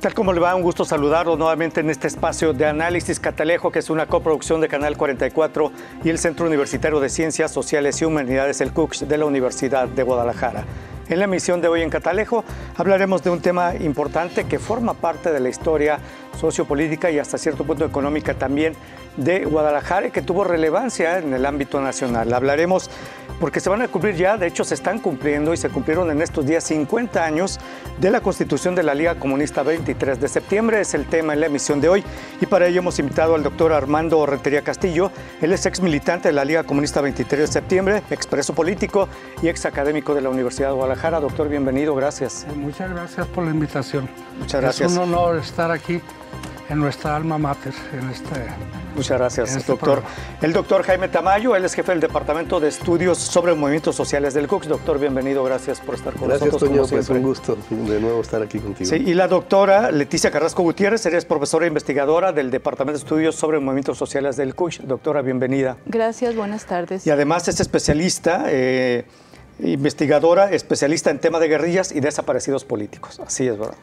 tal? ¿Cómo le va? Un gusto saludarlo nuevamente en este espacio de Análisis Catalejo, que es una coproducción de Canal 44 y el Centro Universitario de Ciencias Sociales y Humanidades, el CUCH, de la Universidad de Guadalajara. En la emisión de hoy en Catalejo hablaremos de un tema importante que forma parte de la historia sociopolítica y hasta cierto punto económica también de Guadalajara y que tuvo relevancia en el ámbito nacional. Hablaremos porque se van a cumplir ya, de hecho se están cumpliendo y se cumplieron en estos días 50 años de la Constitución de la Liga Comunista 23 de septiembre, es el tema en la emisión de hoy y para ello hemos invitado al doctor Armando Rentería Castillo. Él es ex militante de la Liga Comunista 23 de septiembre, expreso político y ex académico de la Universidad de Guadalajara. Doctor, bienvenido, gracias. Muchas gracias por la invitación. Muchas gracias. Es un honor estar aquí en nuestra alma mater. Muchas gracias, doctor. Programa. El doctor Jaime Tamayo, él es jefe del Departamento de Estudios sobre Movimientos Sociales del CUCH. Doctor, bienvenido, gracias por estar con nosotros. Gracias, Toño, pues un gusto de nuevo estar aquí contigo. Sí, y la doctora Leticia Carrasco Gutiérrez, ella es profesora e investigadora del Departamento de Estudios sobre Movimientos Sociales del CUCH. Doctora, bienvenida. Gracias, buenas tardes. Y además es especialista, investigadora, especialista en tema de guerrillas y desaparecidos políticos. Así es, ¿verdad?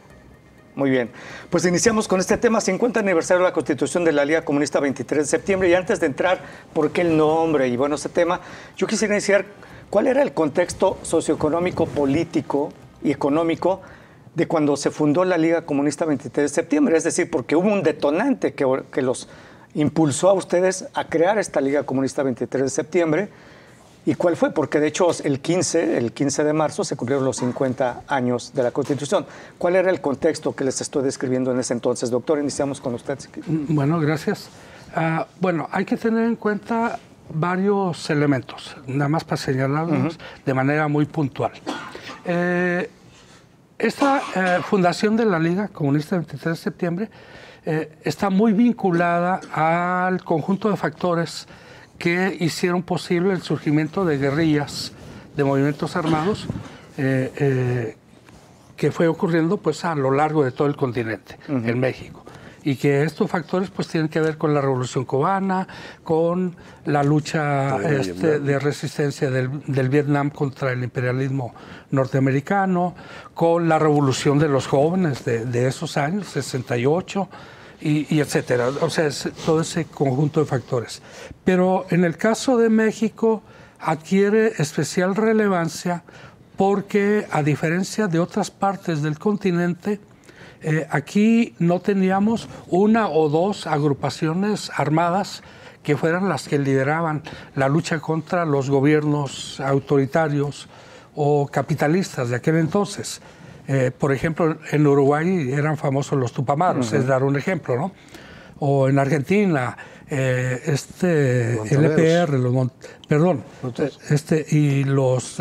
Muy bien, pues iniciamos con este tema, 50 aniversario de la Constitución de la Liga Comunista 23 de septiembre, y antes de entrar, ¿por qué el nombre? Y bueno, ese tema, yo quisiera iniciar, ¿cuál era el contexto socioeconómico, político y económico de cuando se fundó la Liga Comunista 23 de septiembre? Es decir, porque hubo un detonante que los impulsó a ustedes a crear esta Liga Comunista 23 de septiembre. ¿Y cuál fue? Porque de hecho el 15 de marzo se cumplieron los 50 años de la Constitución. ¿Cuál era el contexto que les estoy describiendo en ese entonces? Doctor, iniciamos con usted. Bueno, gracias. Bueno, hay que tener en cuenta varios elementos, nada más para señalarlos de manera muy puntual. Esta fundación de la Liga Comunista 23 de septiembre está muy vinculada al conjunto de factores que hicieron posible el surgimiento de guerrillas, de movimientos armados, que fue ocurriendo pues, a lo largo de todo el continente, en México. Y que estos factores pues, tienen que ver con la Revolución Cubana, con la lucha de resistencia del Vietnam contra el imperialismo norteamericano, con la revolución de los jóvenes de esos años, 68, y etcétera, o sea, todo ese conjunto de factores. Pero en el caso de México adquiere especial relevancia porque, a diferencia de otras partes del continente, aquí no teníamos una o dos agrupaciones armadas que fueran las que lideraban la lucha contra los gobiernos autoritarios o capitalistas de aquel entonces. Por ejemplo, en Uruguay eran famosos los Tupamaros, es dar un ejemplo, ¿no? O en Argentina, LPR, y los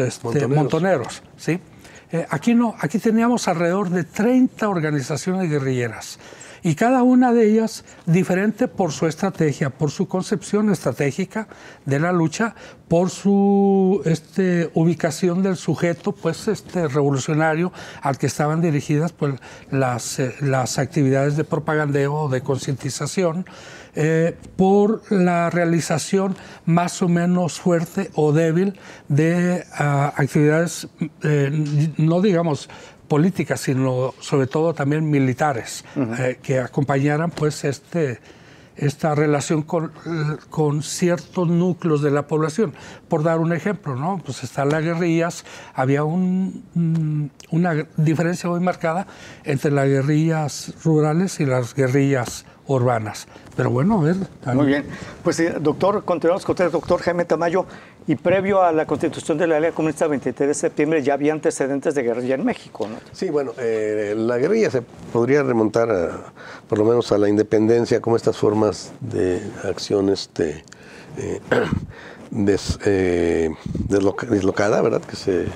montoneros, ¿sí? Aquí no, aquí teníamos alrededor de 30 organizaciones guerrilleras. Y cada una de ellas diferente por su estrategia, por su concepción estratégica de la lucha, por su ubicación del sujeto revolucionario al que estaban dirigidas pues, las actividades de propagandeo, de concientización, por la realización más o menos fuerte o débil de actividades, no digamos políticas, sino sobre todo también militares, que acompañaran pues esta relación con ciertos núcleos de la población. Por dar un ejemplo, ¿no? Pues están las guerrillas, había una diferencia muy marcada entre las guerrillas rurales y las guerrillas urbanas. Pero bueno, a ver. Muy bien. Pues doctor, continuamos con usted, doctor Jaime Tamayo. Y previo a la Constitución de la Liga Comunista 23 de septiembre ya había antecedentes de guerrilla en México, ¿no? Sí, bueno, la guerrilla se podría remontar por lo menos a la independencia, como estas formas de acción deslocada, ¿verdad? Que se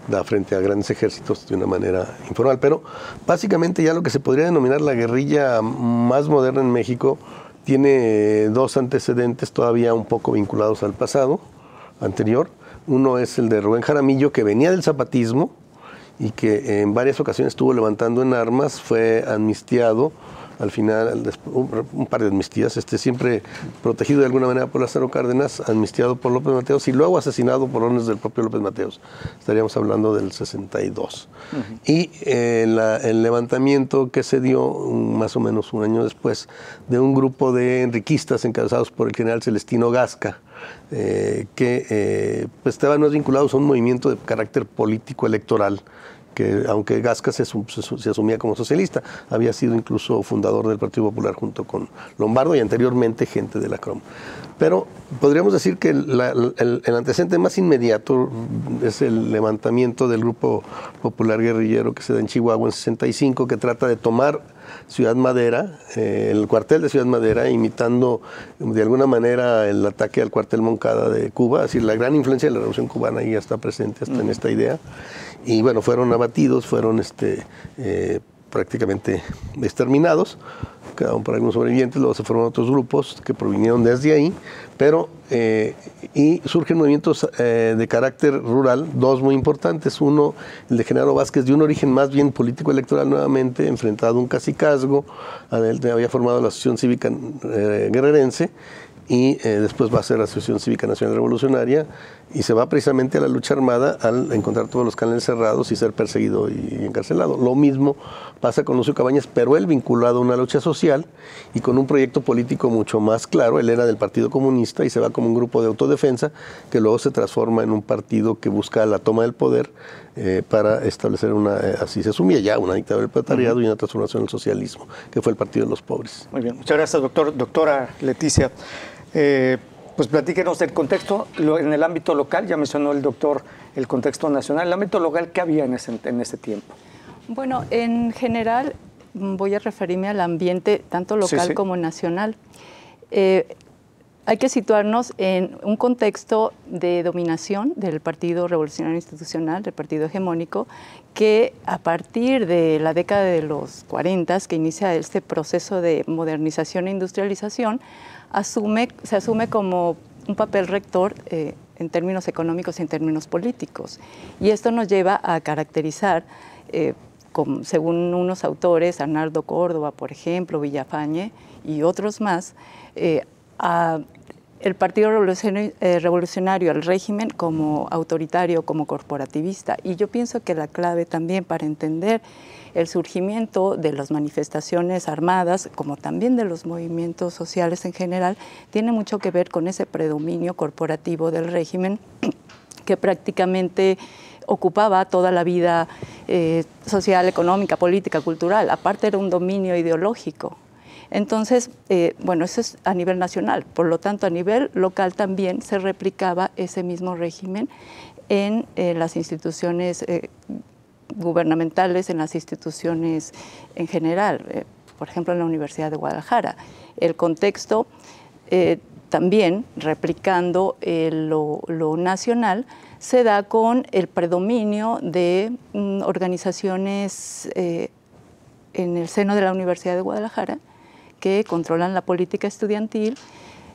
da frente a grandes ejércitos de una manera informal. Pero básicamente ya lo que se podría denominar la guerrilla más moderna en México tiene dos antecedentes todavía un poco vinculados al pasado anterior. Uno es el de Rubén Jaramillo, que venía del zapatismo y que en varias ocasiones estuvo levantando en armas, fue amnistiado al final un par de amnistías, siempre protegido de alguna manera por Lázaro Cárdenas, amnistiado por López Mateos y luego asesinado por órdenes del propio López Mateos. Estaríamos hablando del 62. Y el levantamiento que se dio más o menos un año después de un grupo de enriquistas encabezados por el general Celestino Gasca, que pues estaban más vinculados a un movimiento de carácter político electoral, que aunque Gasca se asumía como socialista, había sido incluso fundador del Partido Popular junto con Lombardo y anteriormente gente de la CROM. Pero podríamos decir que el antecedente más inmediato es el levantamiento del Grupo Popular Guerrillero que se da en Chihuahua en 65, que trata de tomar Ciudad Madera, el cuartel de Ciudad Madera, imitando de alguna manera el ataque al cuartel Moncada de Cuba. Es decir, la gran influencia de la Revolución Cubana ahí ya está presente hasta en esta idea. Y bueno, fueron abatidos, fueron prácticamente exterminados, quedaron por algunos sobrevivientes, luego se formaron otros grupos que provinieron desde ahí, pero y surgen movimientos de carácter rural, dos muy importantes. Uno, el de Genaro Vázquez, de un origen más bien político-electoral nuevamente, enfrentado a un cacicazgo, él había formado la Asociación Cívica Guerrerense, y después va a ser la Asociación Cívica Nacional Revolucionaria, y se va precisamente a la lucha armada al encontrar todos los canales cerrados y ser perseguido y encarcelado. Lo mismo pasa con Lucio Cabañas, pero él vinculado a una lucha social y con un proyecto político mucho más claro. Él era del Partido Comunista y se va como un grupo de autodefensa que luego se transforma en un partido que busca la toma del poder para establecer así se asumía ya, una dictadura del proletariado y una transformación del socialismo, que fue el Partido de los Pobres. Muy bien, muchas gracias, doctora Leticia. Pues platíquenos del contexto en el ámbito local. Ya mencionó el doctor el contexto nacional. El ámbito local, ¿qué había en ese tiempo? Bueno, en general voy a referirme al ambiente tanto local como nacional. Hay que situarnos en un contexto de dominación del Partido Revolucionario Institucional, del partido hegemónico, que a partir de la década de los 40, que inicia este proceso de modernización e industrialización, se asume como un papel rector en términos económicos y en términos políticos. Y esto nos lleva a caracterizar, según unos autores, Arnaldo Córdoba, por ejemplo, Villafañe y otros más, el Partido Revolucionario, el régimen como autoritario, como corporativista. Y yo pienso que la clave también para entender el surgimiento de las manifestaciones armadas, como también de los movimientos sociales en general, tiene mucho que ver con ese predominio corporativo del régimen que prácticamente ocupaba toda la vida social, económica, política, cultural. Aparte era un dominio ideológico. Entonces, bueno, eso es a nivel nacional. Por lo tanto, a nivel local también se replicaba ese mismo régimen en las instituciones gubernamentales, en las instituciones en general. Por ejemplo, en la Universidad de Guadalajara. El contexto también, replicando lo nacional, se da con el predominio de organizaciones en el seno de la Universidad de Guadalajara que controlan la política estudiantil.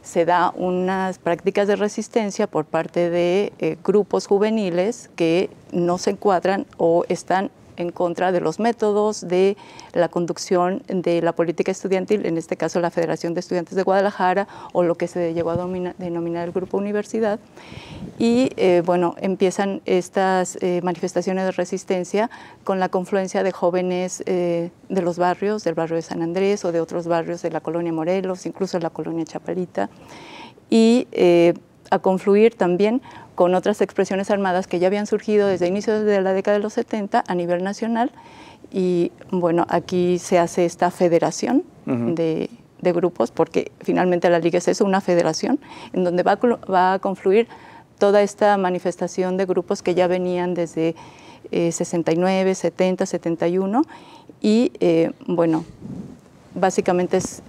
Se da unas prácticas de resistencia por parte de grupos juveniles que no se encuadran o están en contra de los métodos de la conducción de la política estudiantil, en este caso la Federación de Estudiantes de Guadalajara o lo que se llegó a denominar el Grupo Universidad. Y bueno, empiezan estas manifestaciones de resistencia con la confluencia de jóvenes de los barrios, del barrio de San Andrés o de otros barrios de la colonia Morelos, incluso de la colonia Chapalita, y a confluir también con otras expresiones armadas que ya habían surgido desde inicios de la década de los 70 a nivel nacional. Y bueno, aquí se hace esta federación de grupos, porque finalmente la Liga es eso, una federación, en donde va a confluir toda esta manifestación de grupos que ya venían desde 69, 70, 71, y bueno, básicamente es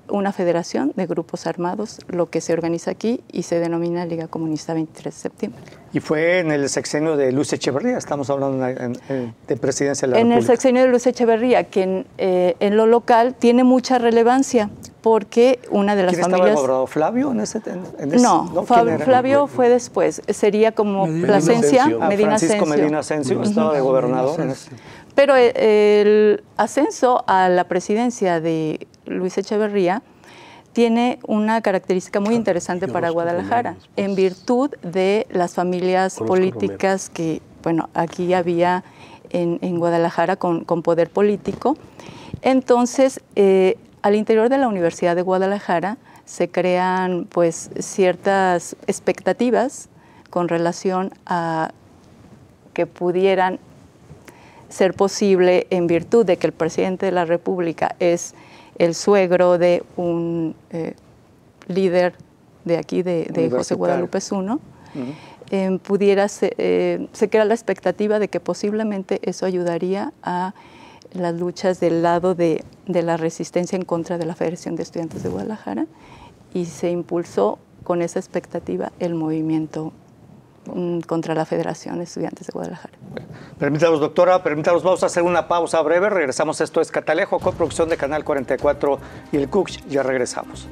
una federación de grupos armados lo que se organiza aquí y se denomina Liga Comunista 23 de septiembre. Y fue en el sexenio de Luz Echeverría, estamos hablando de presidencia de la República. En el sexenio de Luz Echeverría, que en lo local tiene mucha relevancia, porque una de las ¿Quién familias... estaba gobernador? ¿Flavio en ese? No, Flavio fue después. Sería como Plasencia, Medina Francisco Ascencio. Medina Ascencio estaba de gobernador. Pero el ascenso a la presidencia de Luis Echeverría tiene una característica muy interesante para Guadalajara, en virtud de las familias políticas que, bueno, aquí había en Guadalajara con poder político. Entonces, al interior de la Universidad de Guadalajara se crean pues ciertas expectativas con relación a que pudieran ser posible en virtud de que el presidente de la República es el suegro de un líder de aquí, de José Guadalupe Zuno, se crea la expectativa de que posiblemente eso ayudaría a las luchas del lado de la resistencia en contra de la Federación de Estudiantes de Guadalajara, y se impulsó con esa expectativa el movimiento contra la Federación de Estudiantes de Guadalajara. Permítanos, doctora, vamos a hacer una pausa breve, regresamos. Esto es Catalejo, coproducción de Canal 44 y el CUCH, ya regresamos.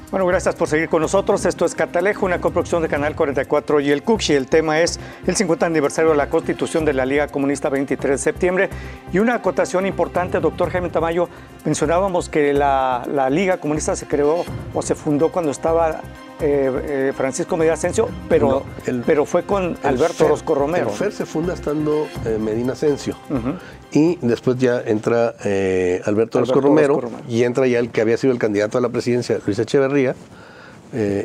Bueno, gracias por seguir con nosotros. Esto es Catalejo, una coproducción de Canal 44 y el CUCH, y el tema es el 50 aniversario de la Constitución de la Liga Comunista 23 de septiembre. Y una acotación importante, doctor Jaime Tamayo, mencionábamos que la Liga Comunista se creó o se fundó cuando estaba Francisco Medina Ascencio, pero fue con Alberto Orozco Romero. El FER se funda estando Medina Ascencio, y después ya entra Alberto Orozco Romero, y entra ya el que había sido el candidato a la presidencia, Luis Echeverría,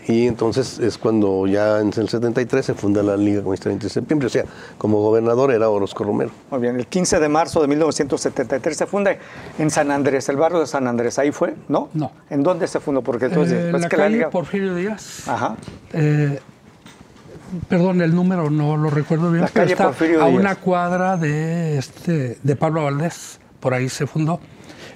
y entonces es cuando ya en el 73 se funda la Liga Comunista 20 de septiembre, o sea, como gobernador era Orozco Romero. Muy bien, el 15 de marzo de 1973 se funda en San Andrés, el barrio de San Andrés, ¿ahí fue? ¿No? No. ¿En dónde se fundó? Porque entonces, la calle Porfirio Díaz. Ajá. Perdón, el número no lo recuerdo bien, pero está a una cuadra de Pablo Valdés, por ahí se fundó.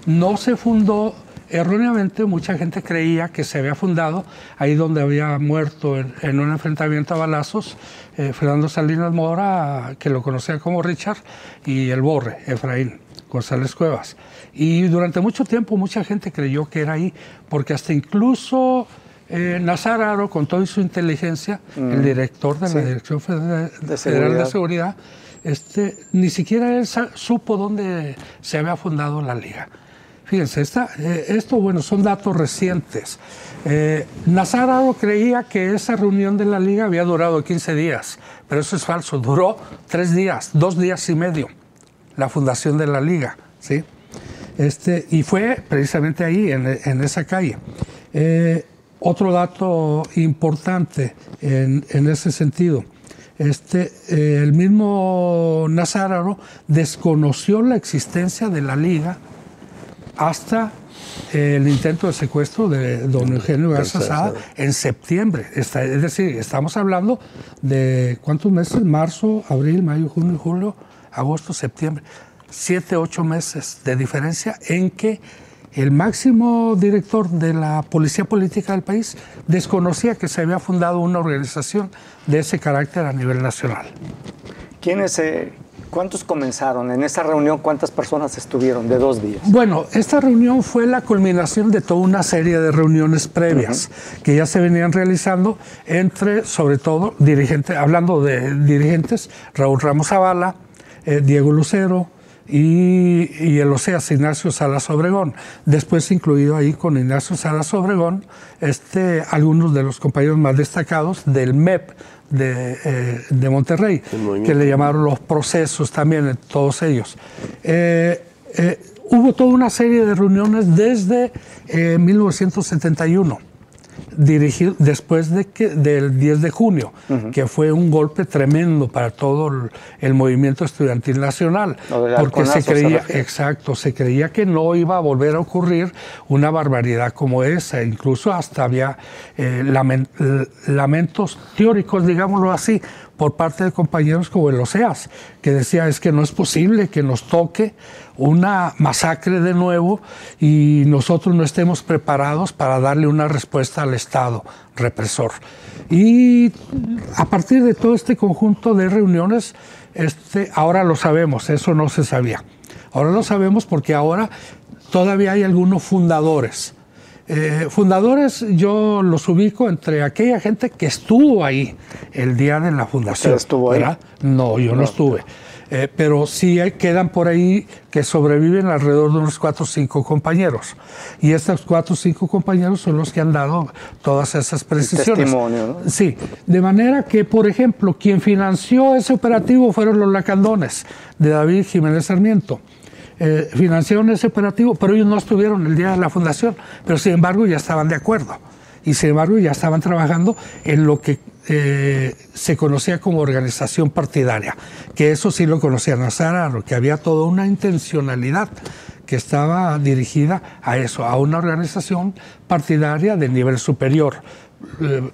No se fundó erróneamente, mucha gente creía que se había fundado ahí donde había muerto en un enfrentamiento a balazos Fernando Salinas Mora, que lo conocía como Richard, y el Borre, Efraín González Cuevas. Y durante mucho tiempo mucha gente creyó que era ahí, porque hasta incluso Nazar, con toda su inteligencia, el director de la Dirección Federal de Seguridad, ni siquiera él supo dónde se había fundado la Liga. Fíjense, esto, bueno, son datos recientes. Nazar creía que esa reunión de la Liga había durado 15 días, pero eso es falso, duró 3 días, 2 días y medio, la fundación de la Liga, ¿sí? Y fue precisamente ahí, en esa calle. Otro dato importante en ese sentido, el mismo Nazar desconoció la existencia de la Liga hasta el intento de secuestro de don Eugenio Garza Sada en septiembre. Es decir, estamos hablando de ¿cuántos meses? Marzo, abril, mayo, junio, julio, agosto, septiembre. 7, 8 meses de diferencia en que el máximo director de la policía política del país desconocía que se había fundado una organización de ese carácter a nivel nacional. ¿Cuántos comenzaron? En esa reunión, ¿cuántas personas estuvieron de 2 días? Bueno, esta reunión fue la culminación de toda una serie de reuniones previas que ya se venían realizando entre, sobre todo, hablando de dirigentes, Raúl Ramos Zavala, Diego Lucero y el OSEAS, Ignacio Salas Obregón. Después incluido ahí con Ignacio Salas Obregón, algunos de los compañeros más destacados del MEP, de Monterrey, que le llamaron los procesos también, todos ellos. Hubo toda una serie de reuniones desde 1971, después del 10 de junio, que fue un golpe tremendo para todo el movimiento estudiantil nacional, porque se creía que no iba a volver a ocurrir una barbaridad como esa. Incluso hasta había lamentos teóricos, digámoslo así, por parte de compañeros como el OSEAS, que decía, es que no es posible que nos toque una masacre de nuevo y nosotros no estemos preparados para darle una respuesta al Estado represor. Y a partir de todo este conjunto de reuniones, ahora lo sabemos, eso no se sabía. Ahora lo sabemos porque ahora todavía hay algunos fundadores. Fundadores yo los ubico entre aquella gente que estuvo ahí el día de la fundación. ¿Usted estuvo ahí? ¿Verdad? No, yo no estuve. Pero sí quedan por ahí que sobreviven alrededor de unos 4 o 5 compañeros. Y estos 4 o 5 compañeros son los que han dado todas esas precisiones. Testimonio, ¿no? Sí, de manera que, por ejemplo, quien financió ese operativo fueron los lacandones de David Jiménez Sarmiento. Financiaron ese operativo, pero ellos no estuvieron el día de la fundación, pero sin embargo ya estaban de acuerdo y sin embargo ya estaban trabajando en lo que se conocía como organización partidaria, que eso sí lo conocían a Sararo, que había toda una intencionalidad que estaba dirigida a eso, a una organización partidaria de nivel superior.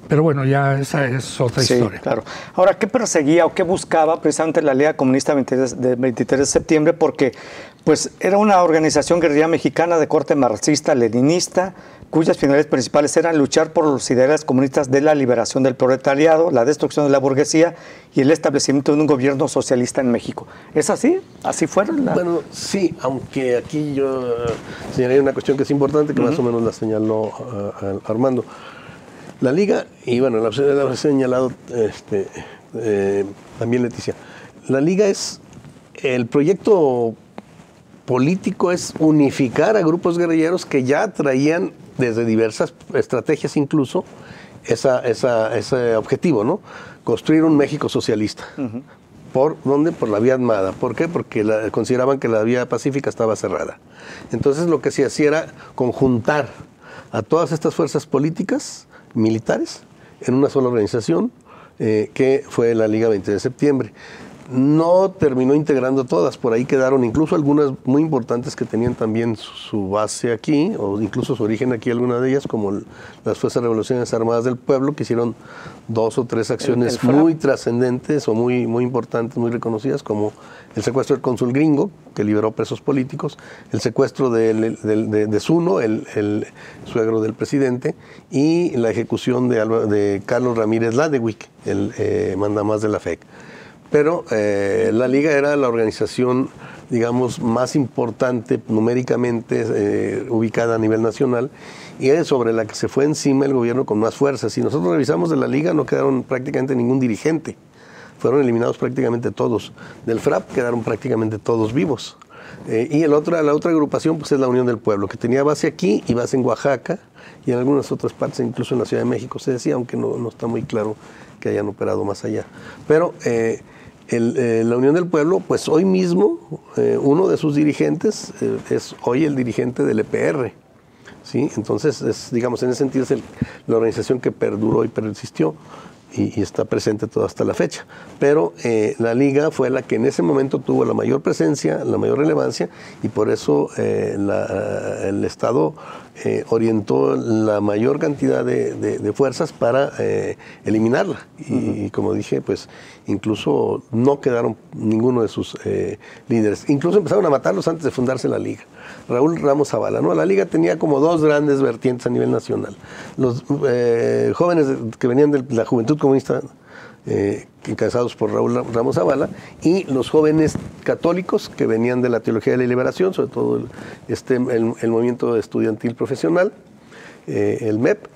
Pero bueno, ya esa es otra historia. Claro. Ahora, ¿qué perseguía o qué buscaba precisamente la Liga Comunista 23 de septiembre? Porque pues, era una organización guerrilla mexicana de corte marxista-leninista, cuyas finalidades principales eran luchar por los ideales comunistas de la liberación del proletariado, la destrucción de la burguesía y el establecimiento de un gobierno socialista en México. ¿Es así? ¿Así fueron? Bueno, sí, aunque aquí yo señalé una cuestión que es importante, que más o menos la señaló Armando. La Liga, y bueno, la ha señalado también Leticia, la Liga es, el proyecto político es unificar a grupos guerrilleros que ya traían desde diversas estrategias incluso ese objetivo, ¿no? Construir un México socialista. ¿Por dónde? Por la vía armada. ¿Por qué? Porque consideraban que la vía pacífica estaba cerrada. Entonces lo que se hacía era conjuntar a todas estas fuerzas políticas militares en una sola organización que fue la Liga 20 de septiembre. No terminó integrando todas, por ahí quedaron incluso algunas muy importantes que tenían también su base aquí, o incluso su origen aquí, algunas de ellas, como las Fuerzas Revolucionarias Armadas del Pueblo, que hicieron 2 o 3 acciones muy trascendentes o muy importantes, muy reconocidas, como el secuestro del cónsul gringo, que liberó presos políticos, el secuestro de Zuno, el suegro del presidente, y la ejecución de Carlos Ramírez Ladewig, el mandamás de la FEC. Pero la Liga era la organización, digamos, más importante numéricamente ubicada a nivel nacional y es sobre la que se fue encima el gobierno con más fuerza. Si nosotros revisamos de la Liga, no quedaron prácticamente ningún dirigente. Fueron eliminados prácticamente todos. Del FRAP quedaron prácticamente todos vivos. Y la otra agrupación pues, es la Unión del Pueblo, que tenía base aquí y base en Oaxaca y en algunas otras partes, incluso en la Ciudad de México, se decía, aunque no está muy claro que hayan operado más allá. Pero la Unión del Pueblo, pues hoy mismo, uno de sus dirigentes es hoy el dirigente del EPR. ¿Sí? Entonces, digamos, en ese sentido es la organización que perduró y persistió y está presente hasta la fecha. Pero la Liga fue la que en ese momento tuvo la mayor presencia, la mayor relevancia, y por eso el Estado orientó la mayor cantidad de fuerzas para eliminarla. Y como dije, pues incluso no quedaron ninguno de sus líderes. Incluso empezaron a matarlos antes de fundarse la Liga. Raúl Ramos Zavala, ¿no? La Liga tenía como 2 grandes vertientes a nivel nacional. Los jóvenes que venían de la Juventud Comunista, encabezados por Raúl Ramos Zavala, y los jóvenes católicos que venían de la Teología de la Liberación, sobre todo el movimiento estudiantil profesional, el MEP,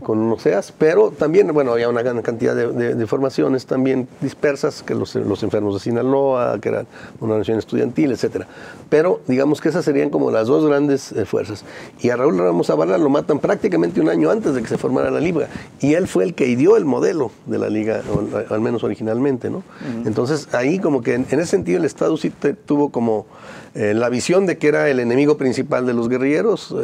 con OSEAS, pero también, bueno, había una gran cantidad de formaciones también dispersas, que los enfermos de Sinaloa, que eran una organización estudiantil, etcétera. Pero digamos que esas serían como las 2 grandes fuerzas. Y a Raúl Ramos Zavala lo matan prácticamente un año antes de que se formara la Liga, y él fue el que ideó el modelo de la Liga, o al menos originalmente, ¿no? Entonces ahí como que en ese sentido el Estado sí tuvo como la visión de que era el enemigo principal de los guerrilleros,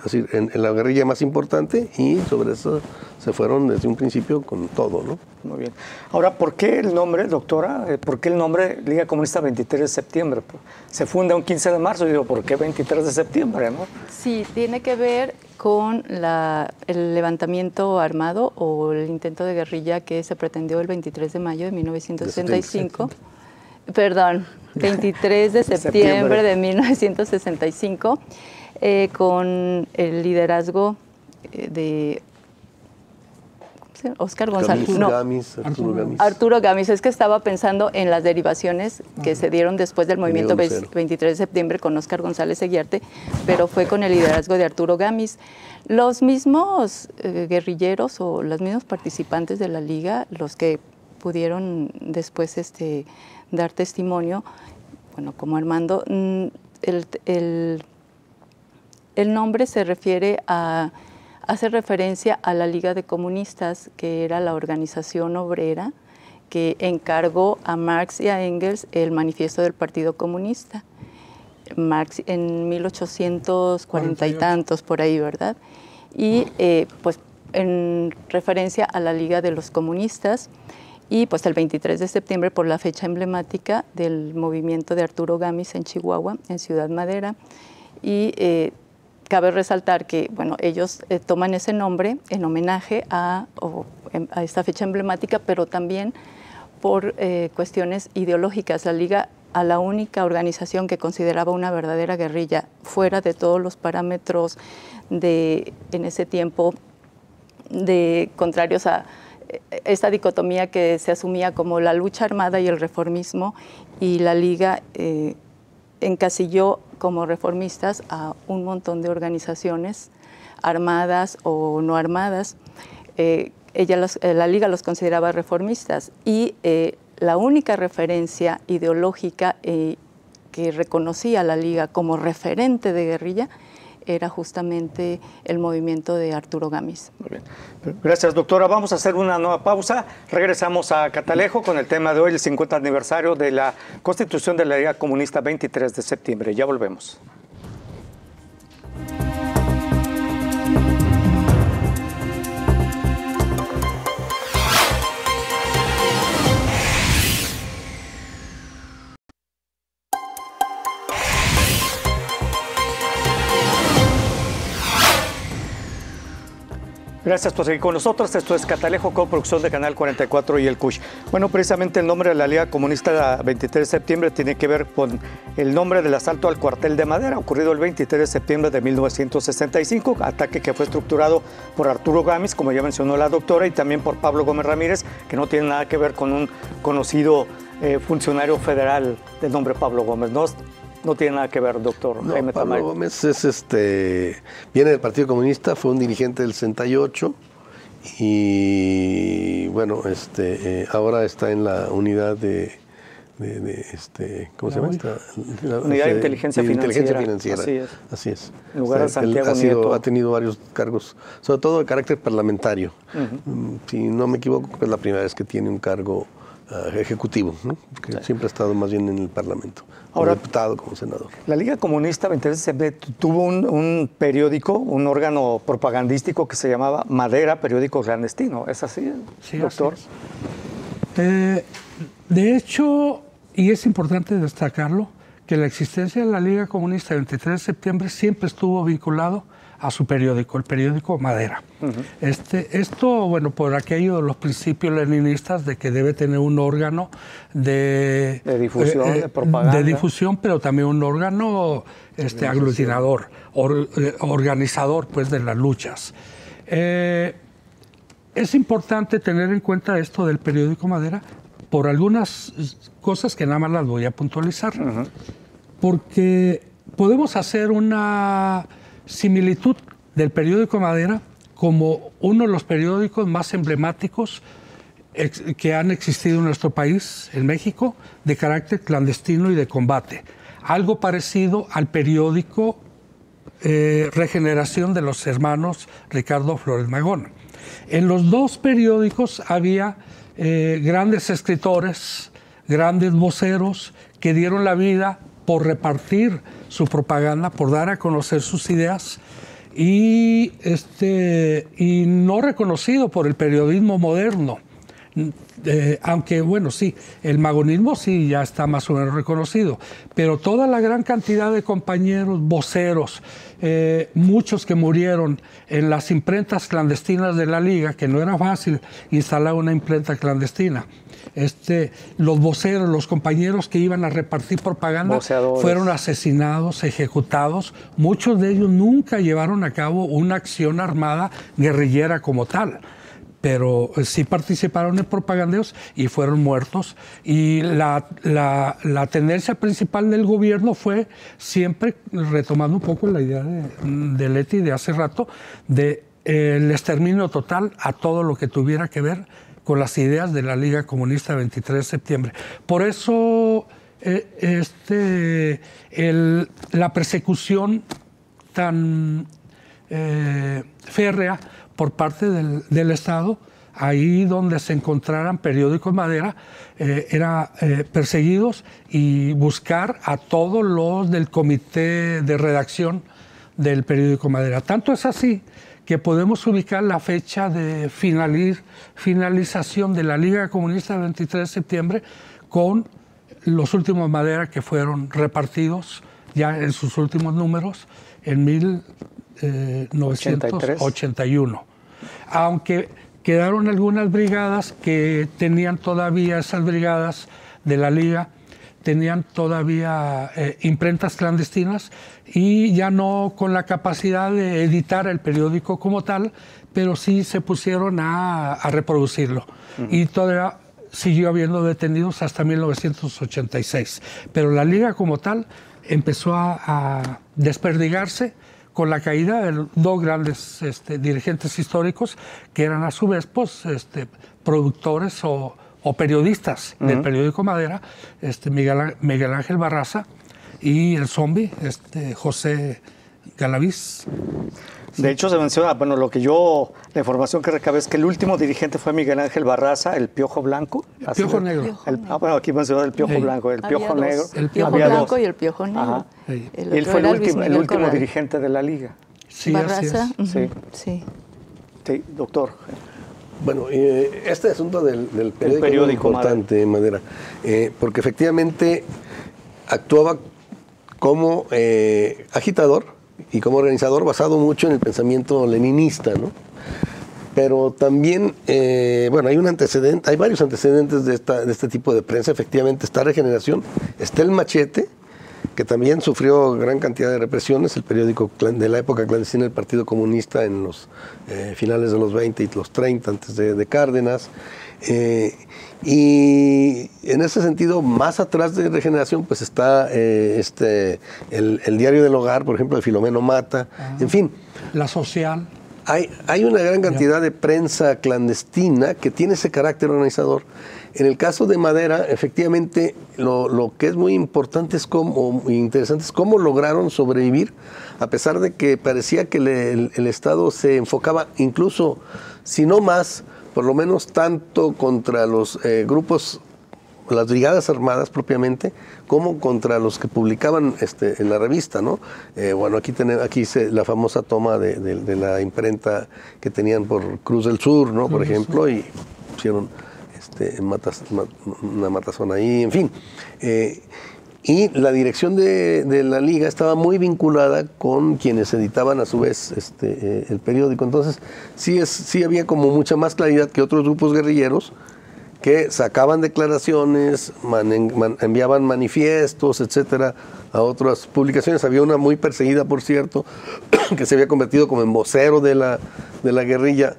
así, en la guerrilla más importante, y sobre eso se fueron desde un principio con todo, ¿no? Muy bien. Ahora, ¿por qué el nombre, doctora? ¿Por qué el nombre Liga Comunista 23 de septiembre? Se funda un 15 de marzo, y digo, ¿por qué 23 de septiembre, no? Sí, tiene que ver con el levantamiento armado o el intento de guerrilla que se pretendió el 23 de mayo de 1965. Perdón, 23 de septiembre de 1965, con el liderazgo de Óscar González. Arturo Gámez. Es que estaba pensando en las derivaciones que se dieron después del movimiento 23 de septiembre con Óscar González Eguiarte, pero fue con el liderazgo de Arturo Gámez. Los mismos guerrilleros o los mismos participantes de la Liga, los que pudieron después dar testimonio, bueno, como Armando, el nombre se refiere hace referencia a la Liga de Comunistas, que era la organización obrera que encargó a Marx y a Engels el manifiesto del Partido Comunista. Marx en 1840 y tantos, por ahí, ¿verdad? Y pues en referencia a la Liga de los Comunistas, y pues el 23 de septiembre por la fecha emblemática del movimiento de Arturo Gámez en Chihuahua, en Ciudad Madera, y cabe resaltar que, bueno, ellos toman ese nombre en homenaje a esta fecha emblemática, pero también por cuestiones ideológicas. La Liga, a la única organización que consideraba una verdadera guerrilla, fuera de todos los parámetros en ese tiempo, contrarios a esta dicotomía que se asumía como la lucha armada y el reformismo, y la Liga encasilló como reformistas a un montón de organizaciones armadas o no armadas. La Liga los consideraba reformistas, y la única referencia ideológica que reconocía a la Liga como referente de guerrilla era justamente el movimiento de Arturo Gámez. Muy bien. Gracias, doctora. Vamos a hacer una nueva pausa. Regresamos a Catalejo con el tema de hoy, el 50 aniversario de la Constitución de la Liga Comunista 23 de septiembre. Ya volvemos. Gracias por seguir con nosotros. Esto es Catalejo, coproducción de Canal 44 y el CUSH. Bueno, precisamente el nombre de la Liga Comunista 23 de septiembre tiene que ver con el nombre del asalto al cuartel de Madera, ocurrido el 23 de septiembre de 1965, ataque que fue estructurado por Arturo Gámez, como ya mencionó la doctora, y también por Pablo Gómez Ramírez, que no tiene nada que ver con un conocido funcionario federal de nombre Pablo Gómez. No tiene nada que ver, doctor. No, Pablo Gómez viene del Partido Comunista, fue un dirigente del 68 y bueno, ahora está en la unidad ¿cómo se llama esta? Unidad de inteligencia financiera. Así es. En lugar de Santiago Nieto. Ha tenido varios cargos, sobre todo de carácter parlamentario. Si no me equivoco, es la primera vez que tiene un cargo ejecutivo, ¿no? Que siempre ha estado más bien en el Parlamento, ahora, como diputado, como senador. La Liga Comunista 23 de septiembre tuvo un periódico, un órgano propagandístico que se llamaba Madera, periódico clandestino. ¿Es así, sí, doctor? Así es. De hecho, y es importante destacarlo, que la existencia de la Liga Comunista 23 de septiembre siempre estuvo vinculado a su periódico, el periódico Madera. Esto, bueno, por aquello de los principios leninistas de que debe tener un órgano de difusión, de propaganda. De difusión, pero también un órgano aglutinador, organizador, pues, de las luchas. Es importante tener en cuenta esto del periódico Madera por algunas cosas que nada más las voy a puntualizar. Porque podemos hacer una similitud del periódico Madera como uno de los periódicos más emblemáticos que han existido en nuestro país, en México, de carácter clandestino y de combate. Algo parecido al periódico Regeneración de los hermanos Ricardo Flores Magón. En los dos periódicos había grandes escritores, grandes voceros que dieron la vida por repartir su propaganda, por dar a conocer sus ideas, y no reconocido por el periodismo moderno. Aunque, bueno, sí, el magonismo sí ya está más o menos reconocido, pero toda la gran cantidad de compañeros voceros, muchos que murieron en las imprentas clandestinas de la Liga, que no era fácil instalar una imprenta clandestina, los voceros, los compañeros que iban a repartir propaganda, voceadores, fueron asesinados, ejecutados. Muchos de ellos nunca llevaron a cabo una acción armada guerrillera como tal, pero sí participaron en propagandeos y fueron muertos. Y la tendencia principal del gobierno fue siempre, retomando un poco la idea de Leti de hace rato, de el exterminio total a todo lo que tuviera que ver con las ideas de la Liga Comunista 23 de septiembre. Por eso la persecución tan férrea por parte del Estado, ahí donde se encontraran periódicos Madera, era perseguidos y buscar a todos los del comité de redacción del periódico Madera. Tanto es así que podemos ubicar la fecha de finalización de la Liga Comunista 23 de septiembre con los últimos Madera que fueron repartidos ya en sus últimos números en 1981. Aunque quedaron algunas brigadas que tenían todavía, esas brigadas de la Liga, tenían todavía imprentas clandestinas y ya no con la capacidad de editar el periódico como tal, pero sí se pusieron a reproducirlo. Y todavía siguió habiendo detenidos hasta 1986. Pero la Liga como tal empezó a desperdigarse con la caída de dos grandes dirigentes históricos que eran a su vez pues, productores o periodistas del periódico Madera, Miguel Ángel Barraza y el zombie, José Galaviz. De hecho, se menciona, bueno, la información que recabé es que el último dirigente fue Miguel Ángel Barraza, el Piojo Blanco. El Piojo Negro. Bueno, aquí mencionó el Piojo Blanco, el Piojo Negro. El Piojo Blanco y el Piojo Negro. Él fue el último dirigente de la Liga. Sí, Barraza. así es. Sí, doctor. Bueno, este asunto del periódico es importante, Madera, porque efectivamente actuaba como agitador y como organizador basado mucho en el pensamiento leninista, ¿no? Pero también, bueno, hay varios antecedentes de este tipo de prensa. Efectivamente está Regeneración, está El Machete, que también sufrió gran cantidad de represiones, el periódico de la época clandestina del Partido Comunista en los finales de los 20 y los 30, antes de Cárdenas. Y en ese sentido, más atrás de Regeneración, pues está el Diario del Hogar, por ejemplo, de Filomeno Mata, en fin. La Social. Hay una gran cantidad de prensa clandestina que tiene ese carácter organizador. En el caso de Madera, efectivamente, lo que es muy importante interesante es cómo lograron sobrevivir, a pesar de que parecía que el Estado se enfocaba incluso, si no más, por lo menos tanto contra los grupos, las brigadas armadas propiamente, como contra los que publicaban en la revista, ¿no? Bueno, aquí la famosa toma de la imprenta que tenían por Cruz del Sur, ¿no? Por ejemplo, y pusieron una matazón ahí, en fin. Y la dirección de la Liga estaba muy vinculada con quienes editaban a su vez el periódico. Entonces, sí había como mucha más claridad que otros grupos guerrilleros que sacaban declaraciones, enviaban manifiestos, etcétera, a otras publicaciones. Había una muy perseguida, por cierto, que se había convertido como en vocero de la guerrilla,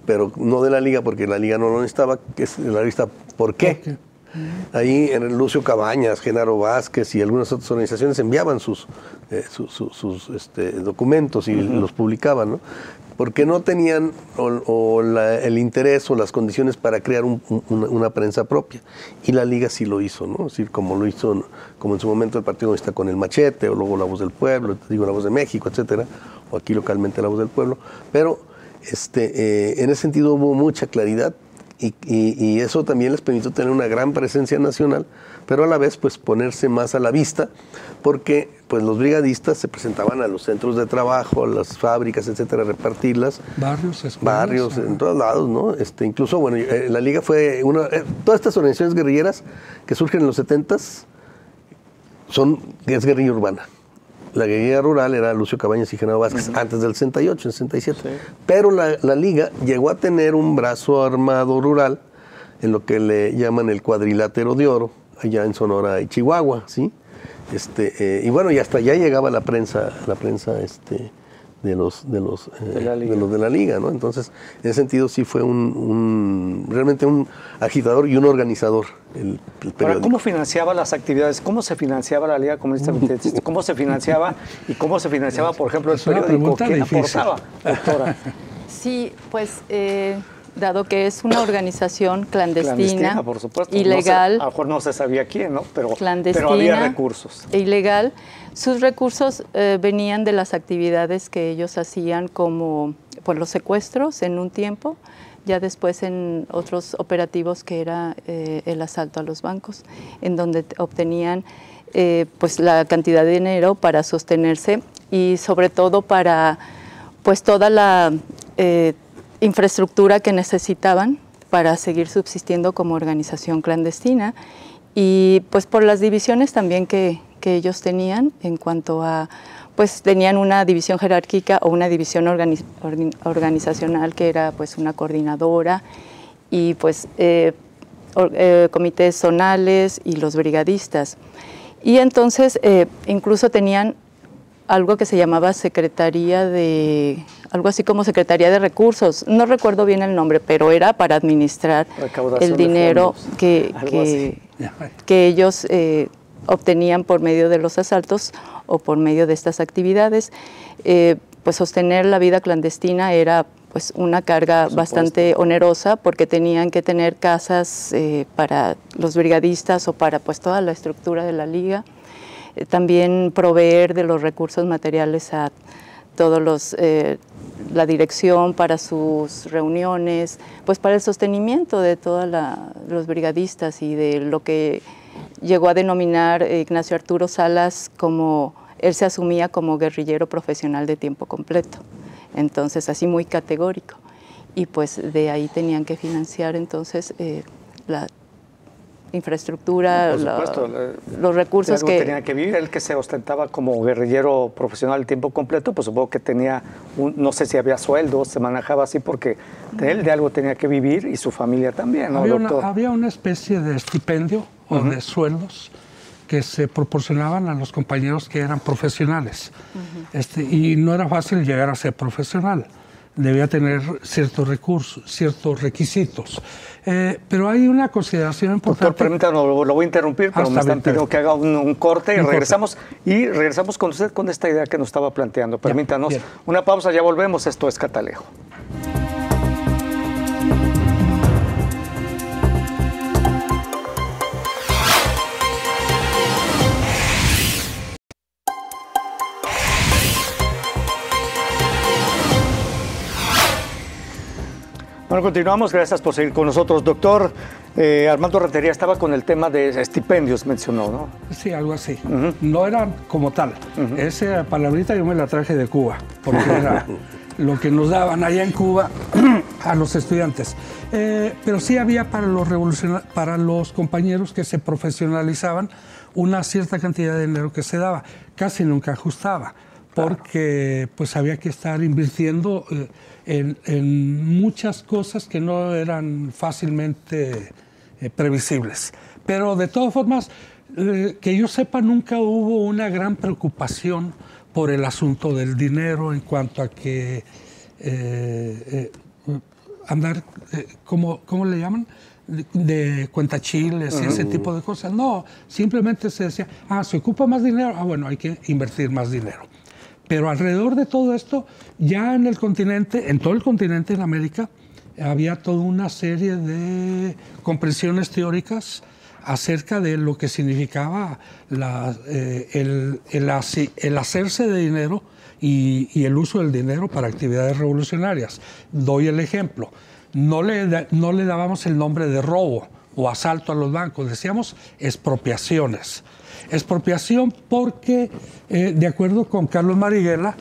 pero no de la Liga, porque la Liga no lo necesitaba, que es la revista ¿Por qué? Okay. Ahí en Lucio Cabañas, Genaro Vázquez y algunas otras organizaciones enviaban sus documentos y los publicaban, ¿no? Porque no tenían el interés o las condiciones para crear una prensa propia. Y la Liga sí lo hizo, ¿no? Es decir, como lo hizo, como en su momento el Partido Comunista con El Machete, o luego La Voz del Pueblo, La Voz de México, etcétera, o aquí localmente La Voz del Pueblo. Pero en ese sentido hubo mucha claridad y eso también les permitió tener una gran presencia nacional, pero a la vez pues ponerse más a la vista, porque pues los brigadistas se presentaban a los centros de trabajo, a las fábricas, etcétera, a repartirlas. Barrios, escuelas. Barrios, en todos lados, ¿no? Incluso, bueno, la Liga fue todas estas organizaciones guerrilleras que surgen en los 70s es guerrilla urbana. La guerrilla rural era Lucio Cabañas y Genaro Vázquez antes del 68, en 67. Sí. Pero la Liga llegó a tener un brazo armado rural en lo que le llaman el Cuadrilátero de Oro, allá en Sonora y Chihuahua, ¿sí? Y bueno, y hasta allá llegaba la prensa de los de la liga, ¿no? Entonces, en ese sentido sí fue realmente un agitador y un organizador el periódico. Ahora, ¿cómo financiaba las actividades? ¿Cómo se financiaba la Liga Comunista? ¿Cómo se financiaba y cómo se financiaba, por ejemplo, el periódico? ¿Quién aportaba, doctora? Sí, pues dado que es una organización clandestina, por supuesto. ilegal, a lo mejor no se sabía quién, ¿no? Pero clandestina, había recursos. E ilegal. Sus recursos venían de las actividades que ellos hacían, como pues, los secuestros en un tiempo, ya después en otros operativos que era el asalto a los bancos, en donde obtenían pues la cantidad de dinero para sostenerse y sobre todo para pues toda la infraestructura que necesitaban para seguir subsistiendo como organización clandestina, y pues por las divisiones también que ellos tenían en cuanto a, pues tenían una división jerárquica o una división organizacional que era pues una coordinadora y pues comités zonales y los brigadistas. Y entonces incluso tenían algo que se llamaba Secretaría de, algo así como Secretaría de Recursos, no recuerdo bien el nombre, pero era para administrar el dinero que ellos obtenían por medio de los asaltos o por medio de estas actividades. Pues sostener la vida clandestina era pues una carga bastante onerosa, porque tenían que tener casas para los brigadistas o para pues toda la estructura de la liga. También proveer de los recursos materiales a todos la dirección para sus reuniones, pues para el sostenimiento de todos los brigadistas y de lo que llegó a denominar Ignacio Arturo Salas como, él se asumía como guerrillero profesional de tiempo completo, entonces así muy categórico, y pues de ahí tenían que financiar entonces la infraestructura, los recursos que tenía que vivir. Él, que se ostentaba como guerrillero profesional de tiempo completo, pues supongo que tenía, no sé si había sueldos, se manejaba así, porque él de algo tenía que vivir y su familia también, ¿no, doctor? Había una especie de estipendio o de sueldos que se proporcionaban a los compañeros que eran profesionales. Y no era fácil llegar a ser profesional. Debía tener ciertos recursos, ciertos requisitos. Pero hay una consideración importante. Doctor, permítanos, lo voy a interrumpir, pero me están pidiendo que haga un corte y regresamos con usted con esta idea que nos estaba planteando. Permítanos una pausa, ya volvemos. Esto es Catalejo. Bueno, continuamos. Gracias por seguir con nosotros. Doctor, Armando Rentería estaba con el tema de estipendios, mencionó, ¿no? Sí, algo así. No eran como tal. Esa palabrita yo me la traje de Cuba, porque era lo que nos daban allá en Cuba a los estudiantes. Pero sí había para los compañeros que se profesionalizaban una cierta cantidad de dinero que se daba. Casi nunca ajustaba, porque pues había que estar invirtiendo en muchas cosas que no eran fácilmente previsibles. Pero de todas formas, que yo sepa, nunca hubo una gran preocupación por el asunto del dinero en cuanto a que andar, ¿cómo le llaman? De cuentachiles y ese tipo de cosas. No, simplemente se decía, se ocupa más dinero, bueno, hay que invertir más dinero. Pero alrededor de todo esto, ya en el continente, en todo el continente, en América, había toda una serie de comprensiones teóricas acerca de lo que significaba el hacerse de dinero y el uso del dinero para actividades revolucionarias. Doy el ejemplo. No le dábamos el nombre de robo o asalto a los bancos, decíamos expropiaciones. Expropiación porque, de acuerdo con Carlos Marighella,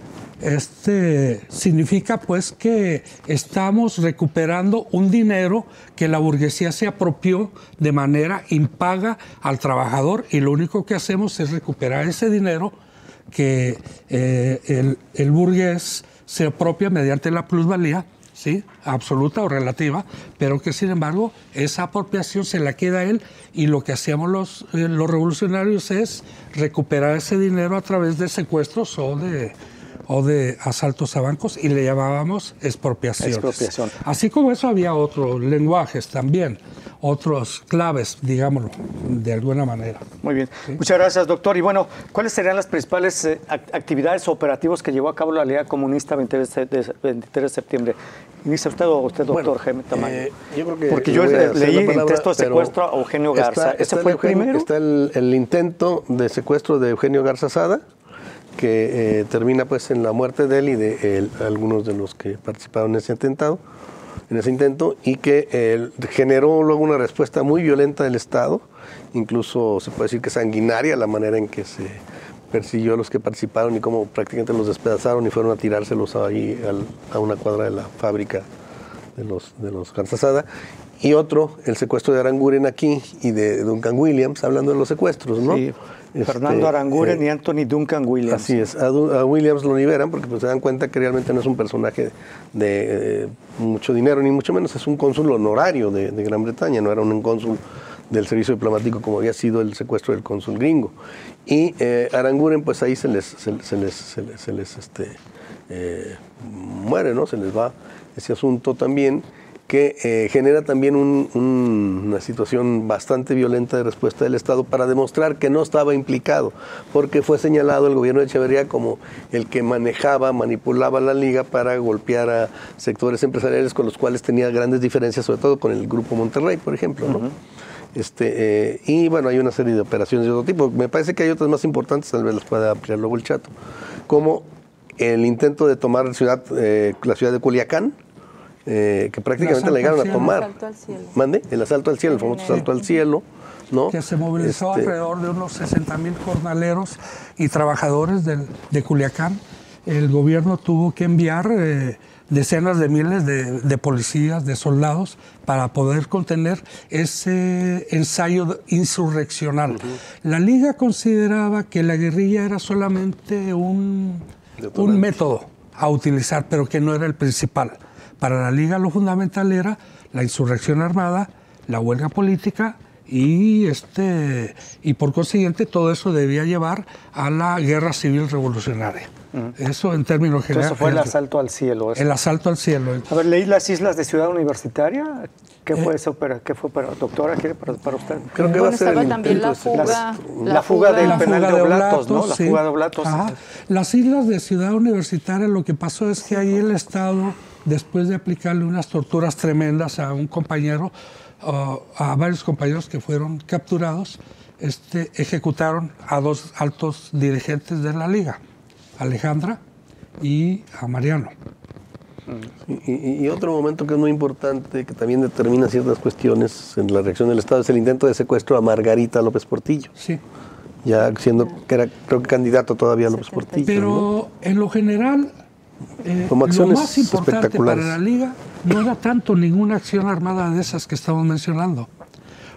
significa pues que estamos recuperando un dinero que la burguesía se apropió de manera impaga al trabajador, y lo único que hacemos es recuperar ese dinero que el burgués se apropia mediante la plusvalía ¿sí? Absoluta o relativa, pero que sin embargo esa apropiación se la queda a él, y lo que hacíamos los revolucionarios es recuperar ese dinero a través de secuestros o de asaltos a bancos, y le llamábamos expropiaciones. Expropiación. Así como eso había otros lenguajes también, otros claves, digámoslo, de alguna manera. Muy bien. ¿Sí? Muchas gracias, doctor. Y bueno, ¿cuáles serían las principales actividades o operativos que llevó a cabo la Liga Comunista 23 de septiembre? ¿Inicia usted o usted, doctor Jaime Tamayo? Yo creo que porque yo leí intento de secuestro a Eugenio Garza. ¿Ese fue el primero? Está el intento de secuestro de Eugenio Garza Sada, que termina pues en la muerte de él y de algunos de los que participaron en ese atentado, en ese intento, y que generó luego una respuesta muy violenta del Estado, incluso se puede decir que sanguinaria, la manera en que se persiguió a los que participaron y cómo prácticamente los despedazaron y fueron a tirárselos ahí a una cuadra de la fábrica de los Garza Sada. Y otro, el secuestro de Aranguren aquí y de Duncan Williams, hablando de los secuestros, ¿no? Sí, Fernando Aranguren y Anthony Duncan Williams. Así es, a Williams lo liberan porque pues, se dan cuenta que realmente no es un personaje de mucho dinero, ni mucho menos, es un cónsul honorario de Gran Bretaña, no era un cónsul del servicio diplomático como había sido el secuestro del cónsul gringo. Y Aranguren, pues ahí se les muere, ¿no? Se les va ese asunto también, que genera también una situación bastante violenta de respuesta del Estado para demostrar que no estaba implicado, porque fue señalado el gobierno de Echeverría como el que manipulaba la Liga para golpear a sectores empresariales con los cuales tenía grandes diferencias, sobre todo con el Grupo Monterrey, por ejemplo, ¿no? Y bueno, hay una serie de operaciones de otro tipo. Me parece que hay otras más importantes, tal vez las pueda ampliar luego el Chato, como el intento de tomar la ciudad de Culiacán, que prácticamente la llegaron a tomar. El asalto al cielo. ¿Mande? El asalto al cielo, el famoso asalto al cielo, ¿no? Que se movilizó alrededor de unos 60,000 jornaleros y trabajadores de Culiacán. El gobierno tuvo que enviar decenas de miles de policías, de soldados, para poder contener ese ensayo insurreccional. La Liga consideraba que la guerrilla era solamente un método a utilizar, pero que no era el principal. Para la Liga lo fundamental era la insurrección armada, la huelga política y por consiguiente todo eso debía llevar a la guerra civil revolucionaria. Eso en términos generales. Eso fue el asalto al cielo. El asalto al cielo. A ver, leí las islas de Ciudad Universitaria. ¿Qué fue eso? ¿Qué fue para doctora? ¿Quiere para usted? Creo que va a ser estaba el también intento la fuga del penal de Oblatos, ¿no? Sí. La fuga de Oblatos. Ajá. Las islas de Ciudad Universitaria, lo que pasó es que ahí el Estado, después de aplicarle unas torturas tremendas a un compañero, a varios compañeros que fueron capturados, ejecutaron a dos altos dirigentes de la Liga, Alejandra y a Mariano. Y otro momento que es muy importante, que también determina ciertas cuestiones en la reacción del Estado, es el intento de secuestro a Margarita López Portillo. Sí. Ya siendo que era, creo que candidato todavía a López Portillo. Pero ¿no? en lo general, Como lo acciones más importante espectaculares. para la Liga no era tanto ninguna acción armada de esas que estamos mencionando.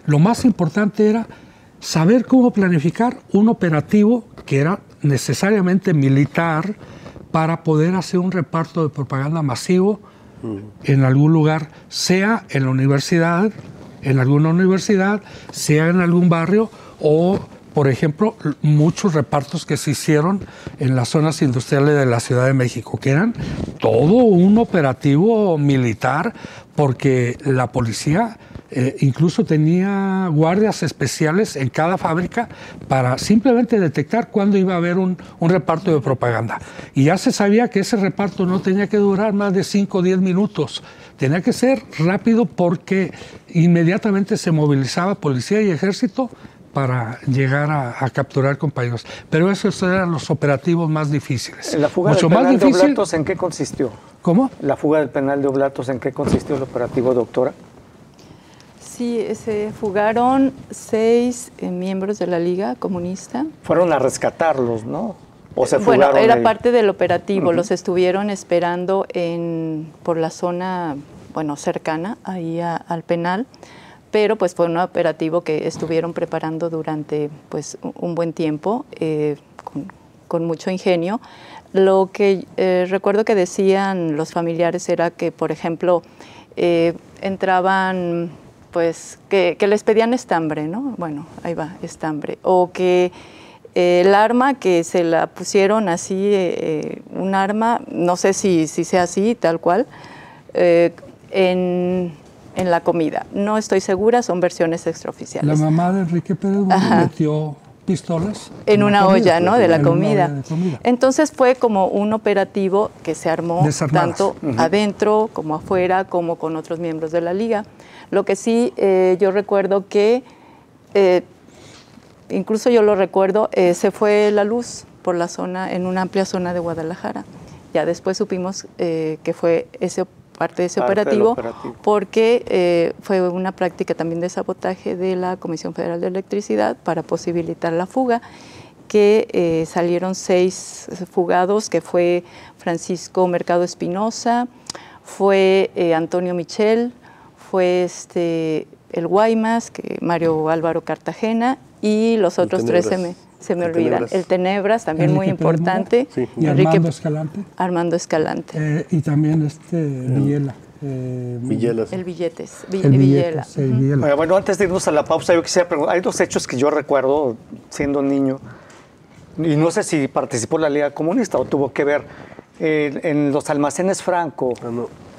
Lo más importante era saber cómo planificar un operativo que era necesariamente militar para poder hacer un reparto de propaganda masivo en algún lugar, sea en la universidad, en alguna universidad, sea en algún barrio o, por ejemplo, muchos repartos que se hicieron en las zonas industriales de la Ciudad de México, que eran todo un operativo militar, porque la policía incluso tenía guardias especiales en cada fábrica para simplemente detectar cuándo iba a haber un reparto de propaganda. Y ya se sabía que ese reparto no tenía que durar más de 5 o 10 minutos. Tenía que ser rápido porque inmediatamente se movilizaba policía y ejército para llegar a capturar compañeros. Pero esos eran los operativos más difíciles. ¿La fuga Mucho del penal más de difícil. Oblatos en qué consistió? ¿Cómo? ¿La fuga del penal de Oblatos en qué consistió el operativo, doctora? Sí, se fugaron 6 miembros de la Liga Comunista. Fueron a rescatarlos, ¿no? ¿O se Bueno, fugaron era ahí? parte del operativo. Los estuvieron esperando por la zona, cercana ahí al penal, pero pues fue un operativo que estuvieron preparando durante pues un buen tiempo con mucho ingenio. Lo que recuerdo que decían los familiares era que, por ejemplo, entraban, pues, que les pedían estambre, ¿no? Bueno, ahí va, estambre. O que el arma que se la pusieron así, un arma, no sé si sea así, tal cual, en la comida. No estoy segura, son versiones extraoficiales. La mamá de Enrique Pérez metió pistolas en una olla, ¿no? De la comida. comida. Entonces fue como un operativo que se armó tanto adentro como afuera, como con otros miembros de la Liga. Lo que sí, yo recuerdo que, incluso yo lo recuerdo, se fue la luz por la zona, en una amplia zona de Guadalajara. Ya después supimos que fue parte de ese operativo, porque fue una práctica también de sabotaje de la Comisión Federal de Electricidad para posibilitar la fuga, que salieron 6 fugados, que fue Francisco Mercado Espinosa, fue Antonio Michel, fue el Guaymas, Mario Álvaro Cartagena, y los otros 3 se me olvidan. El Tenebras, también Enrique muy importante. Sí. Y Armando Escalante. Armando Escalante. Y también Villela. Villelas. El Billetes. Villela. Sí, Villela. Bueno, antes de irnos a la pausa, yo quisiera preguntar, hay 2 hechos que yo recuerdo siendo niño, y no sé si participó la Liga Comunista o tuvo que ver en los almacenes Franco.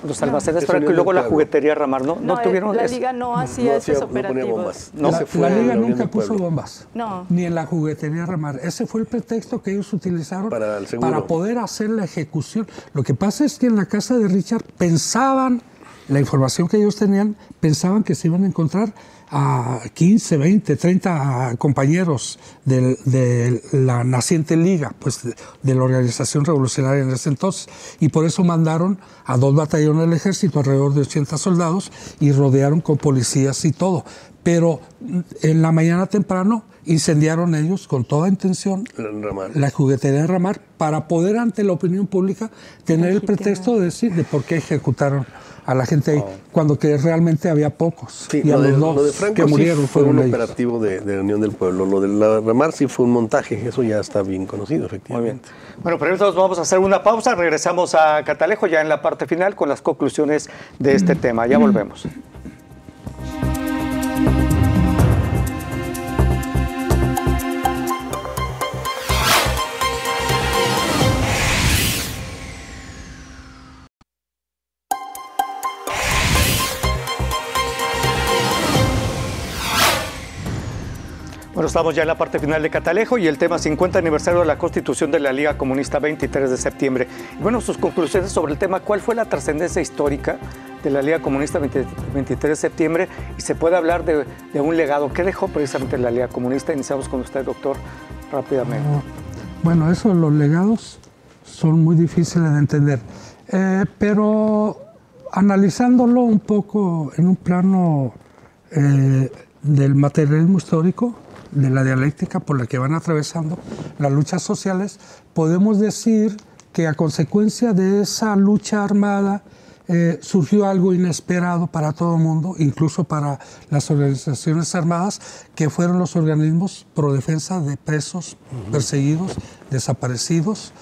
Los almacenes Franco y luego la juguetería Ramar, ¿no? ¿No tuvieron la Liga no hacía esos operativos. La Liga nunca puso bombas. No. Ni en la juguetería Ramar. Ese fue el pretexto que ellos utilizaron para poder hacer la ejecución. Lo que pasa es que en la casa de Richard pensaban, la información que ellos tenían, pensaban que se iban a encontrar a 15, 20, 30 compañeros de la naciente Liga, pues de la organización revolucionaria en ese entonces, y por eso mandaron a 2 batallones del ejército, alrededor de 80 soldados, y rodearon con policías y todo. Pero en la mañana temprano incendiaron ellos con toda intención la juguetería Ramar para poder ante la opinión pública tener el pretexto de decir de por qué ejecutaron a la gente ahí, cuando que realmente había pocos. Sí, y a los 2 lo de Franco que murieron sí fue un ellos. operativo de Unión del Pueblo. Lo de la Ramar sí fue un montaje, eso ya está bien conocido, efectivamente. Muy bien. Bueno, pero entonces vamos a hacer una pausa, regresamos a Catalejo ya en la parte final con las conclusiones de este tema. Ya volvemos. Bueno, estamos ya en la parte final de Catalejo y el tema 50 aniversario de la Constitución de la Liga Comunista 23 de septiembre. Y bueno, sus conclusiones sobre el tema, ¿cuál fue la trascendencia histórica de la Liga Comunista 23 de septiembre? Y se puede hablar de un legado. ¿Qué dejó precisamente la Liga Comunista? Iniciamos con usted, doctor, rápidamente. Bueno, eso, los legados son muy difíciles de entender. Pero analizándolo un poco en un plano del materialismo histórico, de la dialéctica por la que van atravesando las luchas sociales, podemos decir que a consecuencia de esa lucha armada surgió algo inesperado para todo el mundo, incluso para las organizaciones armadas, que fueron los organismos pro defensa de presos, perseguidos, desaparecidos,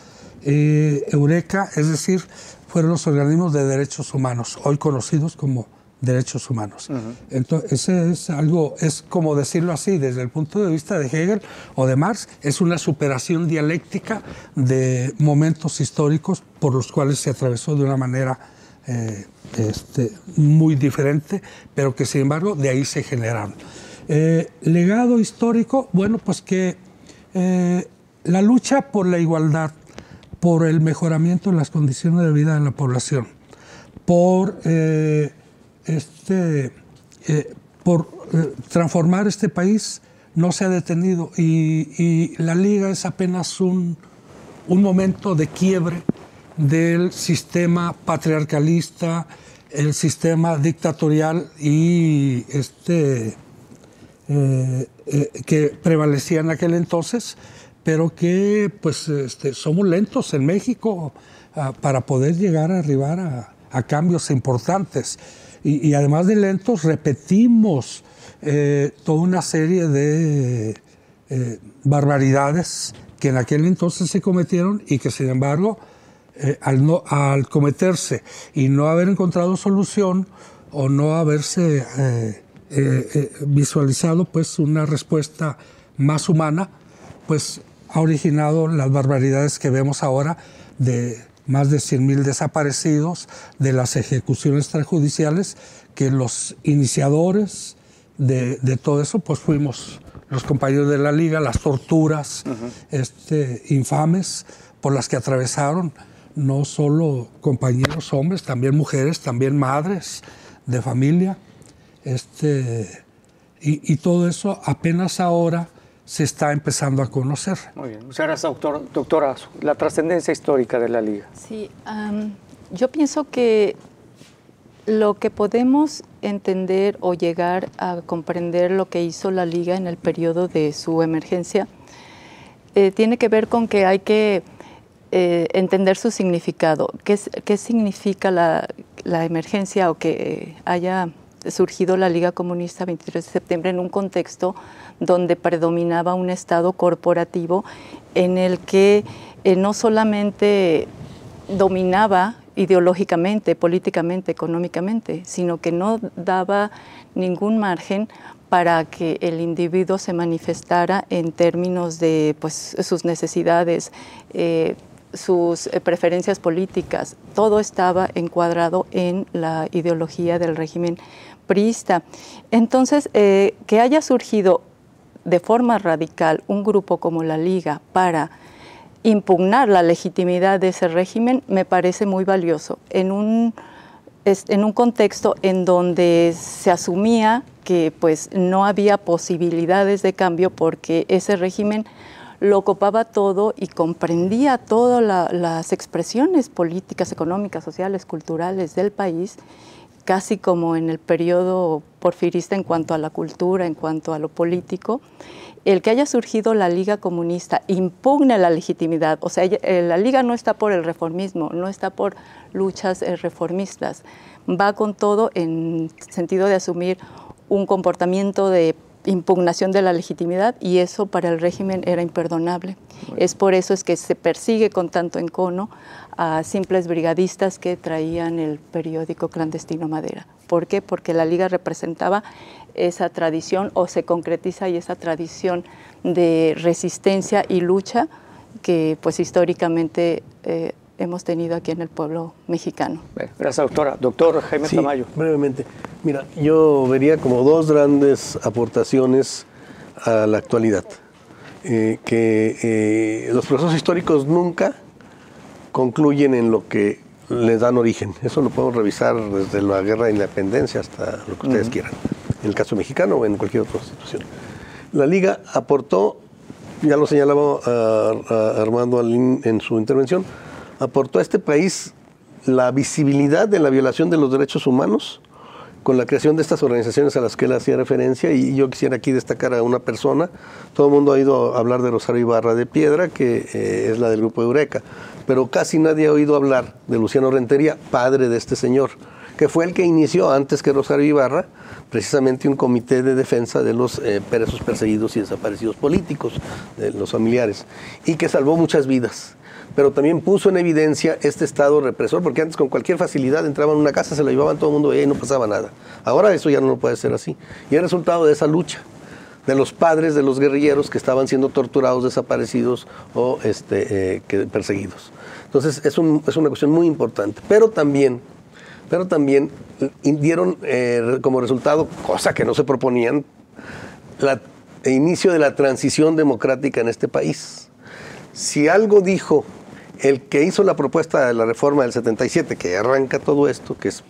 Eureka, es decir, fueron los organismos de derechos humanos, hoy conocidos como derechos humanos. Entonces, ese es algo, es como decirlo así, desde el punto de vista de Hegel o de Marx, es una superación dialéctica de momentos históricos por los cuales se atravesó de una manera muy diferente, pero que sin embargo de ahí se generaron. Legado histórico, bueno, pues que la lucha por la igualdad, por el mejoramiento de las condiciones de vida de la población, por transformar este país no se ha detenido y la Liga es apenas un momento de quiebre del sistema patriarcalista, el sistema dictatorial y que prevalecía en aquel entonces, pero que pues somos lentos en México para poder llegar a arribar a cambios importantes. Y además de lentos, repetimos toda una serie de barbaridades que en aquel entonces se cometieron y que sin embargo al cometerse y no haber encontrado solución o no haberse visualizado pues una respuesta más humana, pues ha originado las barbaridades que vemos ahora de más de 100,000 desaparecidos, de las ejecuciones extrajudiciales, que los iniciadores de todo eso pues fuimos los compañeros de la Liga, las torturas infames por las que atravesaron no solo compañeros hombres, también mujeres, también madres de familia. Y todo eso apenas ahora se está empezando a conocer. Muy bien. Muchas gracias, doctora. La trascendencia histórica de la Liga. Sí, yo pienso que lo que podemos entender o llegar a comprender lo que hizo la Liga en el periodo de su emergencia tiene que ver con que hay que entender su significado. ¿Qué significa la emergencia o que haya surgido la Liga Comunista 23 de septiembre en un contexto donde predominaba un Estado corporativo en el que no solamente dominaba ideológicamente, políticamente, económicamente, sino que no daba ningún margen para que el individuo se manifestara en términos de pues, sus necesidades, sus preferencias políticas. Todo estaba encuadrado en la ideología del régimen priista. Entonces, que haya surgido de forma radical un grupo como la Liga para impugnar la legitimidad de ese régimen me parece muy valioso en un contexto en donde se asumía que pues no había posibilidades de cambio porque ese régimen lo copaba todo y comprendía todas las expresiones políticas, económicas, sociales, culturales del país, casi como en el periodo porfirista en cuanto a la cultura, en cuanto a lo político. El que haya surgido la Liga Comunista impugna la legitimidad. O sea, la Liga no está por el reformismo, no está por luchas reformistas. Va con todo en sentido de asumir un comportamiento de impugnación de la legitimidad y eso para el régimen era imperdonable. Bueno. Es por eso es que se persigue con tanto encono a simples brigadistas que traían el periódico clandestino Madera. ¿Por qué? Porque la Liga representaba esa tradición o se concretiza y esa tradición de resistencia y lucha que pues históricamente hemos tenido aquí en el pueblo mexicano. Gracias, doctora. Doctor Jaime Tamayo. Brevemente. Mira, yo vería como dos grandes aportaciones a la actualidad. Que los procesos históricos nunca concluyen en lo que les dan origen. Eso lo podemos revisar desde la Guerra de Independencia hasta lo que ustedes quieran, en el caso mexicano o en cualquier otra situación. La Liga aportó, ya lo señalaba Armando Alín en su intervención, aportó a este país la visibilidad de la violación de los derechos humanos con la creación de estas organizaciones a las que él hacía referencia, y yo quisiera aquí destacar a una persona. Todo el mundo ha oído hablar de Rosario Ibarra de Piedra, que es la del grupo Eureka, pero casi nadie ha oído hablar de Luciano Rentería, padre de este señor, que fue el que inició antes que Rosario Ibarra precisamente un comité de defensa de los presos perseguidos y desaparecidos políticos, de los familiares, y que salvó muchas vidas. Pero también puso en evidencia este estado represor, porque antes con cualquier facilidad entraban a una casa, se la llevaban todo el mundo y no pasaba nada. Ahora eso ya no puede ser así. Y es resultado de esa lucha, de los padres de los guerrilleros que estaban siendo torturados, desaparecidos o perseguidos. Entonces es una cuestión muy importante. Pero también dieron como resultado, cosa que no se proponían, el inicio de la transición democrática en este país. Si algo dijo el que hizo la propuesta de la reforma del 77, que arranca todo esto, que es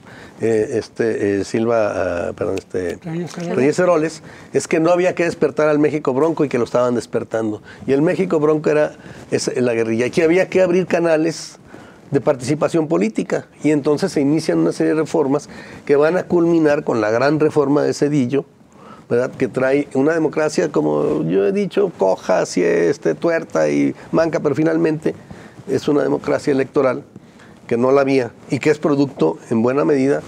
Reyes Heroles, es que no había que despertar al México Bronco y que lo estaban despertando. Y el México Bronco es la guerrilla, y que había que abrir canales de participación política. Y entonces se inician una serie de reformas que van a culminar con la gran reforma de Zedillo, ¿verdad? Que trae una democracia, como yo he dicho, coja, así tuerta y manca, pero finalmente es una democracia electoral que no la había y que es producto en buena medida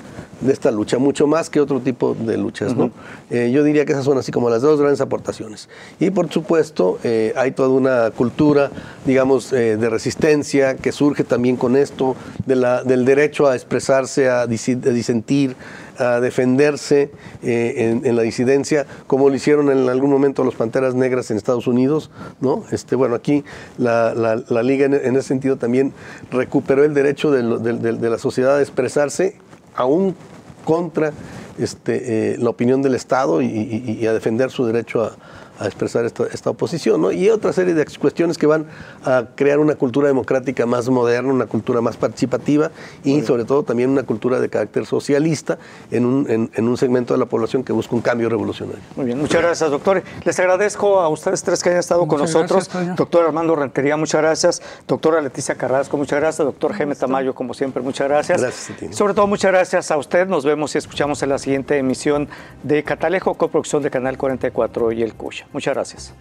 esta lucha, mucho más que otro tipo de luchas, ¿no? Yo diría que esas son así como las dos grandes aportaciones. Y por supuesto hay toda una cultura, digamos, de resistencia que surge también con esto, del derecho a expresarse, a disentir, a defenderse en la disidencia, como lo hicieron en algún momento los Panteras Negras en Estados Unidos, ¿no? Bueno, aquí la Liga en ese sentido también recuperó el derecho de la sociedad a expresarse, aún contra la opinión del Estado y a defender su derecho a expresar esta oposición, ¿no? Y otra serie de cuestiones que van a crear una cultura democrática más moderna, una cultura más participativa y sobre todo también una cultura de carácter socialista en un segmento de la población que busca un cambio revolucionario. Muy bien, muchas gracias, doctor. Les agradezco a ustedes tres que hayan estado con nosotros. Doctor Armando Rentería, muchas gracias. Doctora Leticia Carrasco, muchas gracias. Doctor Jaime Tamayo, como siempre, muchas gracias. Gracias a ti. Sobre todo, muchas gracias a usted. Nos vemos y escuchamos en la siguiente emisión de Catalejo, coproducción de Canal 44 y el CUSH. Muchas gracias.